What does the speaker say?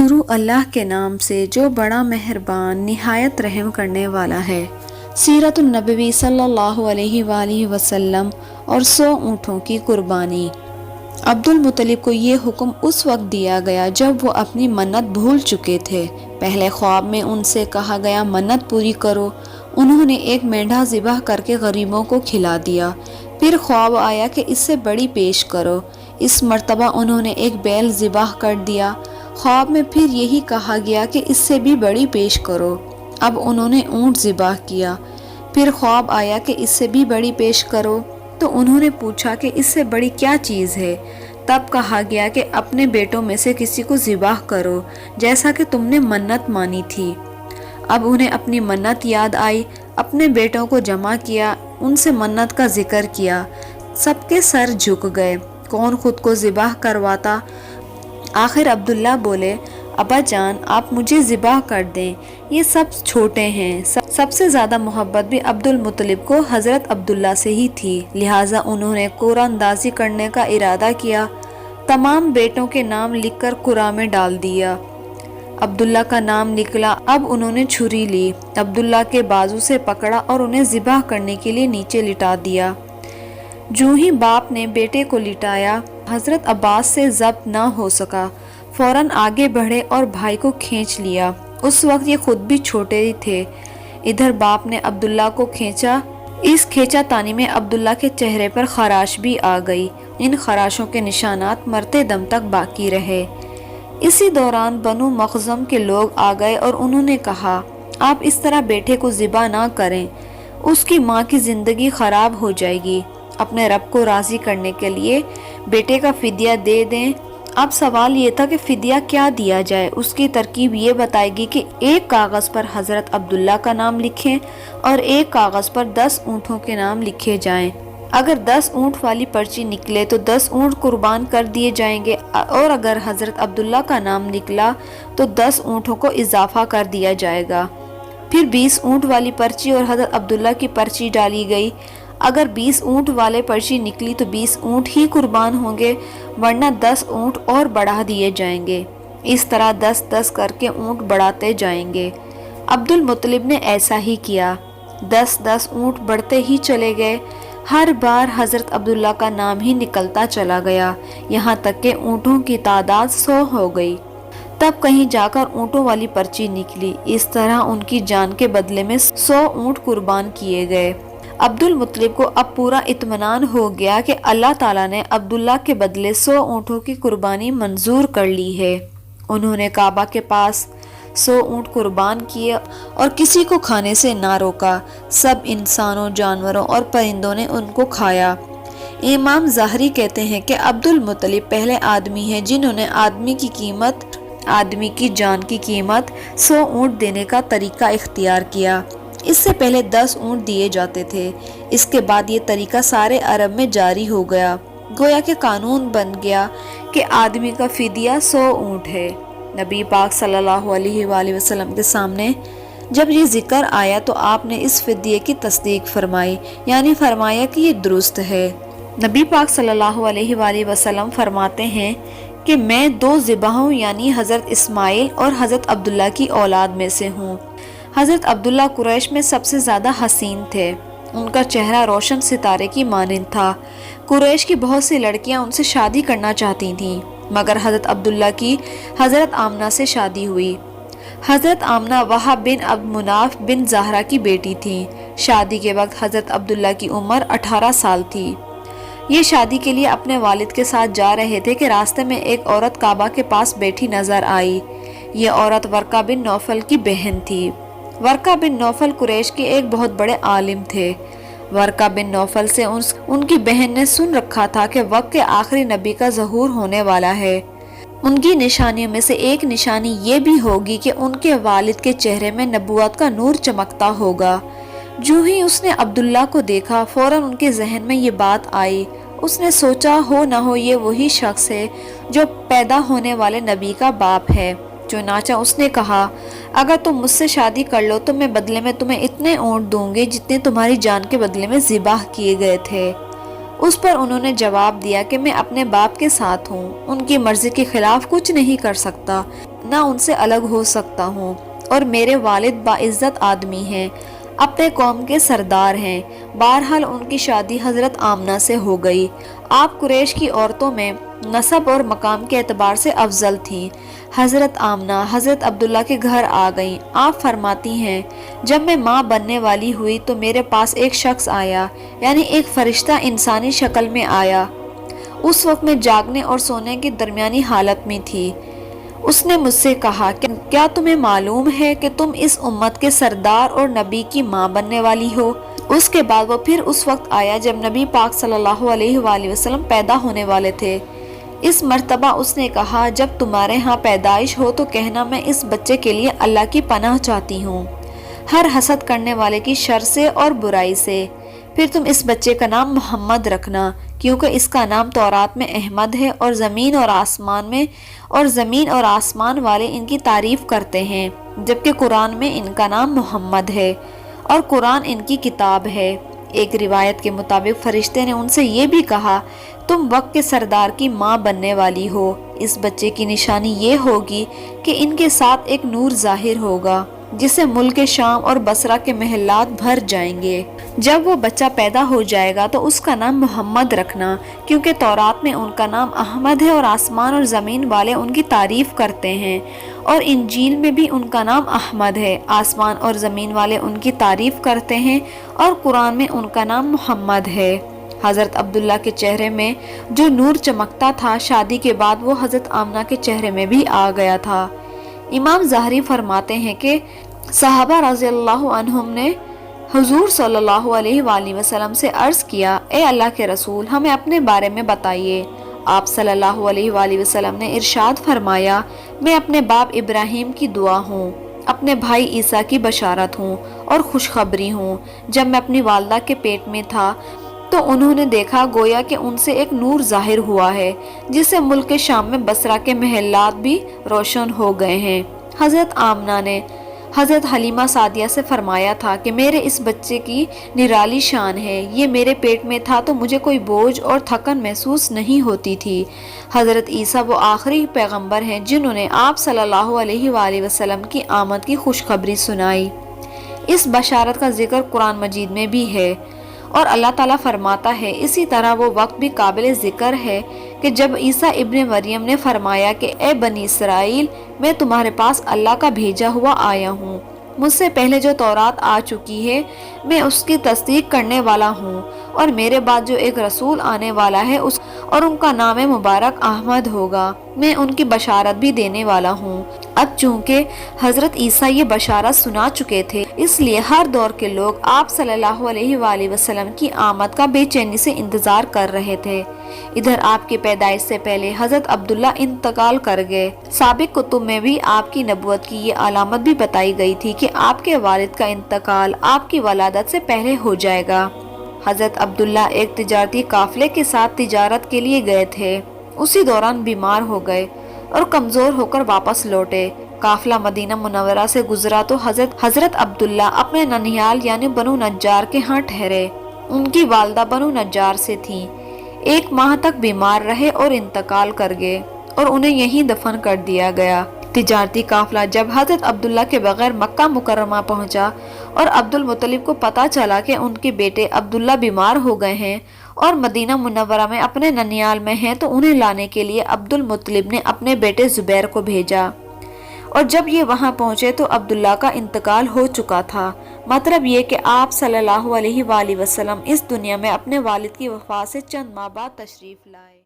شروع اللہ کے نام سے جو بڑا مہربان نہایت رحم کرنے والا ہے۔ سیرت النبوی صلی اللہ علیہ وآلہ وسلم اور 100 اونٹوں کی قربانی۔ عبد المطلب کو یہ حکم اس وقت دیا گیا جب وہ اپنی منت بھول چکے تھے۔ پہلے خواب میں ان سے کہا گیا منت پوری کرو۔ انہوں نے ایک مینڈھا ذبح کر کے غریبوں کو کھلا دیا۔ پھر خواب آیا کہ اس سے بڑی پیش کرو۔ اس مرتبہ انہوں نے ایک بیل ذبح کر دیا۔ خواب میں پھر یہی کہا گیا کہ اس سے بھی بڑی پیش کرو۔ اب انہوں نے اونٹ ذبح کیا۔ پھر خواب آیا کہ اس سے بھی بڑی پیش کرو، تو انہوں نے پوچھا کہ اس سے بڑی کیا چیز ہے؟ تب کہا گیا کہ اپنے بیٹوں میں سے کسی کو ذبح کرو جیسا کہ تم نے منت مانی تھی۔ اب انہیں اپنی منت یاد آئی، اپنے بیٹوں کو جمع کیا، ان سے منت کا ذکر کیا۔ سب کے سر جھک گئے، کون خود کو ذبح کرواتا؟ آخر عبداللہ بولے، ابا جان آپ مجھے ذبح کر دیں، یہ سب چھوٹے ہیں۔ سب سے زیادہ محبت بھی عبد المطلب کو حضرت عبداللہ سے ہی تھی، لہٰذا انہوں نے قرعہ اندازی کرنے کا ارادہ کیا۔ تمام بیٹوں کے نام لکھ کر قرعہ میں ڈال دیا۔ عبداللہ کا نام نکلا۔ اب انہوں نے چھری لی، عبداللہ کے بازو سے پکڑا اور انہیں ذبح کرنے کے لیے نیچے لٹا دیا۔ جو ہی باپ نے بیٹے کو لٹایا، حضرت عباس سے ضبط نہ ہو سکا، فوراً آگے بڑھے اور بھائی کو کھینچ لیا۔ اس وقت یہ خود بھی چھوٹے ہی تھے۔ ادھر باپ نے عبداللہ کو کھینچا۔ اس کھینچا تانی میں عبداللہ کے چہرے پر خراش بھی آ گئی۔ ان خراشوں کے نشانات مرتے دم تک باقی رہے۔ اسی دوران بنو مخزوم کے لوگ آ گئے اور انہوں نے کہا، آپ اس طرح بیٹے کو ذبح نہ کریں، اس کی ماں کی زندگی خراب ہو جائے گی۔ اپنے رب کو راضی کرنے کے لیے بیٹے کا فدیہ دے دیں۔ اب سوال یہ تھا کہ فدیہ کیا دیا جائے۔ اس کی ترکیب یہ بتائے گی کہ ایک کاغذ پر حضرت عبداللہ کا نام لکھیں اور ایک کاغذ پر 10 اونٹوں کے نام لکھے جائیں۔ اگر 10 اونٹ والی پرچی نکلے تو 10 اونٹ قربان کر دیے جائیں گے، اور اگر حضرت عبداللہ کا نام نکلا تو 10 اونٹوں کو اضافہ کر دیا جائے گا۔ پھر 20 اونٹ والی پرچی اور حضرت عبداللہ کی پرچی ڈالی گئی۔ اگر 20 اونٹ والے پرچی نکلی تو 20 اونٹ ہی قربان ہوں گے، ورنہ 10 اونٹ اور بڑھا دیے جائیں گے۔ اس طرح 10-10 کر کے اونٹ بڑھاتے جائیں گے۔ عبد المطلب نے ایسا ہی کیا۔ 10-10 اونٹ بڑھتے ہی چلے گئے۔ ہر بار حضرت عبداللہ کا نام ہی نکلتا چلا گیا، یہاں تک کہ اونٹوں کی تعداد 100 ہو گئی۔ تب کہیں جا کر اونٹوں والی پرچی نکلی۔ اس طرح ان کی جان کے بدلے میں 100 اونٹ قربان کیے گئے۔ عبد المطلب کو اب پورا اطمینان ہو گیا کہ اللہ تعالیٰ نے عبداللہ کے بدلے 100 اونٹوں کی قربانی منظور کر لی ہے۔ انہوں نے کعبہ کے پاس 100 اونٹ قربان کیے اور کسی کو کھانے سے نہ روکا۔ سب انسانوں، جانوروں اور پرندوں نے ان کو کھایا۔ امام ظاہری کہتے ہیں کہ عبد المطلب پہلے آدمی ہیں جنہوں نے آدمی کی جان کی قیمت 100 اونٹ دینے کا طریقہ اختیار کیا۔ اس سے پہلے 10 اونٹ دیے جاتے تھے۔ اس کے بعد یہ طریقہ سارے عرب میں جاری ہو گیا، گویا کہ قانون بن گیا کہ آدمی کا فدیہ 100 اونٹ ہے۔ نبی پاک صلی اللہ علیہ وآلہ وسلم کے سامنے جب یہ ذکر آیا تو آپ نے اس فدیے کی تصدیق فرمائی، یعنی فرمایا کہ یہ درست ہے۔ نبی پاک صلی اللہ علیہ وآلہ وسلم فرماتے ہیں کہ میں 2 ذبحوں یعنی حضرت اسماعیل اور حضرت عبداللہ کی اولاد میں سے ہوں۔ حضرت عبداللہ قریش میں سب سے زیادہ حسین تھے۔ ان کا چہرہ روشن ستارے کی مانند تھا۔ قریش کی بہت سی لڑکیاں ان سے شادی کرنا چاہتی تھیں، مگر حضرت عبداللہ کی حضرت آمنہ سے شادی ہوئی۔ حضرت آمنہ وہب بن عبد مناف بن زہرہ کی بیٹی تھیں۔ شادی کے وقت حضرت عبداللہ کی عمر 18 سال تھی۔ یہ شادی کے لیے اپنے والد کے ساتھ جا رہے تھے کہ راستے میں ایک عورت کعبہ کے پاس بیٹھی نظر آئی۔ یہ عورت ورقہ بن نوفل کی بہن تھی۔ ورقہ بن نوفل قریش کے ایک بہت بڑے عالم تھے۔ ورقہ بن نوفل سے ان کی بہن نے سن رکھا تھا کہ وقت کے آخری نبی کا ظہور ہونے والا ہے۔ ان کی نشانیوں میں سے ایک نشانی یہ بھی ہوگی کہ ان کے والد کے چہرے میں نبوت کا نور چمکتا ہوگا۔ جو ہی اس نے عبداللہ کو دیکھا، فوراً ان کے ذہن میں یہ بات آئی۔ اس نے سوچا ہو نہ ہو یہ وہی شخص ہے جو پیدا ہونے والے نبی کا باپ ہے۔ چنانچہ اس نے کہا، اگر تم مجھ سے شادی کر لو تو میں بدلے میں تمہیں اتنے اونٹ دوں گی جتنے تمہاری جان کے بدلے میں ذبح کیے گئے تھے۔ اس پر انہوں نے جواب دیا کہ میں اپنے باپ کے ساتھ ہوں، ان کی مرضی کے خلاف کچھ نہیں کر سکتا۔ نہ ان سے الگ ہو سکتا ہوں، اور میرے والد باعزت آدمی ہیں، اپنے قوم کے سردار ہیں۔ بہرحال ان کی شادی حضرت آمنہ سے ہو گئی۔ آپ قریش کی عورتوں میں نسب اور مقام کے اعتبار سے افضل تھیں۔ حضرت آمنہ حضرت عبداللہ کے گھر آ گئیں۔ آپ فرماتی ہیں، جب میں ماں بننے والی ہوئی تو میرے پاس ایک شخص آیا، یعنی ایک فرشتہ انسانی شکل میں آیا۔ اس وقت میں جاگنے اور سونے کی درمیانی حالت میں تھی۔ اس نے مجھ سے کہا، کیا تمہیں معلوم ہے کہ تم اس امت کے سردار اور نبی کی ماں بننے والی ہو؟ اس کے بعد وہ پھر اس وقت آیا جب نبی پاک صلی اللہ علیہ وآلہ وسلم پیدا ہونے والے تھے۔ اس مرتبہ اس نے کہا، جب تمہارے ہاں پیدائش ہو تو کہنا میں اس بچے کے لیے اللہ کی پناہ چاہتی ہوں، ہر حسد کرنے والے کی شر سے اور برائی سے۔ پھر تم اس بچے کا نام محمد رکھنا، کیونکہ اس کا نام تورات میں احمد ہے، اور زمین اور آسمان والے ان کی تعریف کرتے ہیں، جبکہ قرآن میں ان کا نام محمد ہے، اور قرآن ان کی کتاب ہے۔ ایک روایت کے مطابق فرشتے نے ان سے یہ بھی کہا، تم وقت کے سردار کی ماں بننے والی ہو۔ اس بچے کی نشانی یہ ہوگی کہ ان کے ساتھ ایک نور ظاہر ہوگا، جس سے ملک شام اور بصرہ کے محلات بھر جائیں گے۔ جب وہ بچہ پیدا ہو جائے گا تو اس کا نام محمد رکھنا، کیونکہ تورات میں ان کا نام احمد ہے، اور آسمان اور زمین والے ان کی تعریف کرتے ہیں، اور انجیل میں بھی ان کا نام احمد ہے، آسمان اور زمین والے ان کی تعریف کرتے ہیں، اور قرآن میں ان کا نام محمد ہے۔ حضرت عبداللہ کے چہرے میں جو نور چمکتا تھا، شادی کے بعد وہ حضرت آمنہ کے چہرے میں بھی آ گیا تھا۔ امام ظاہری فرماتے ہیں کہ صحابہ رضی اللہ عنہم نے حضور صلی اللہ علیہ وآلہ وسلم سے عرض کیا، اے اللہ کے رسول، ہمیں اپنے بارے میں بتائیے۔ آپ صلی اللہ علیہ وآلہ وسلم نے ارشاد فرمایا، میں اپنے باپ ابراہیم کی دعا ہوں، اپنے بھائی عیسیٰ کی بشارت ہوں اور خوشخبری ہوں۔ جب میں اپنی والدہ کے پیٹ میں تھا تو انہوں نے دیکھا گویا کہ ان سے ایک نور ظاہر ہوا ہے، جس سے ملک شام میں بصرہ کے محلات بھی روشن ہو گئے ہیں۔ حضرت آمنہ نے حضرت حلیمہ سعدیہ سے فرمایا تھا کہ میرے اس بچے کی نرالی شان ہے، یہ میرے پیٹ میں تھا تو مجھے کوئی بوجھ اور تھکن محسوس نہیں ہوتی تھی۔ حضرت عیسیٰ وہ آخری پیغمبر ہیں جنہوں نے آپ صلی اللہ علیہ وآلہ وسلم کی آمد کی خوشخبری سنائی۔ اس بشارت کا ذکر قرآن مجید میں بھی ہے، اور اللہ تعالیٰ فرماتا ہے، اسی طرح وہ وقت بھی قابل ذکر ہے کہ جب عیسیٰ ابن مریم نے فرمایا کہ اے بنی اسرائیل، میں تمہارے پاس اللہ کا بھیجا ہوا آیا ہوں، مجھ سے پہلے جو تورات آ چکی ہے میں اس کی تصدیق کرنے والا ہوں، اور میرے بعد جو ایک رسول آنے والا ہے اور ان کا نام مبارک احمد ہوگا، میں ان کی بشارت بھی دینے والا ہوں۔ اب چونکہ حضرت عیسیٰ یہ بشارت سنا چکے تھے، اس لیے ہر دور کے لوگ آپ صلی اللہ علیہ وآلہ وسلم کی آمد کا بے چینی سے انتظار کر رہے تھے۔ ادھر آپ کی پیدائش سے پہلے حضرت عبداللہ انتقال کر گئے۔ سابق کتب میں بھی آپ کی نبوت کی یہ علامت بھی بتائی گئی تھی کہ آپ کے والد کا انتقال آپ کی ولادت سے پہلے ہو جائے گا۔ حضرت عبداللہ ایک تجارتی قافلے کے ساتھ تجارت کے لیے گئے تھے، اسی دوران بیمار ہو گئے اور کمزور ہو کر واپس لوٹے۔ قافلہ مدینہ منورہ سے گزرا تو حضرت عبداللہ اپنے ننیال یعنی بنو نجار کے ہاں ٹھہرے۔ ان کی والدہ بنو نجار سے تھیں۔ 1 ماہ تک بیمار رہے اور انتقال کر گئے، اور انہیں یہیں دفن کر دیا گیا۔ تجارتی قافلہ جب حضرت عبداللہ کے بغیر مکہ مکرمہ پہنچا اور عبد المطلب کو پتہ چلا کہ ان کے بیٹے عبداللہ بیمار ہو گئے ہیں اور مدینہ منورہ میں اپنے ننیال میں ہیں، تو انہیں لانے کے لیے عبد المطلب نے اپنے بیٹے زبیر کو بھیجا، اور جب یہ وہاں پہنچے تو عبداللہ کا انتقال ہو چکا تھا۔ مطلب یہ کہ آپ صلی اللہ علیہ وآلہ وسلم اس دنیا میں اپنے والد کی وفات سے چند ماہ بعد تشریف لائے۔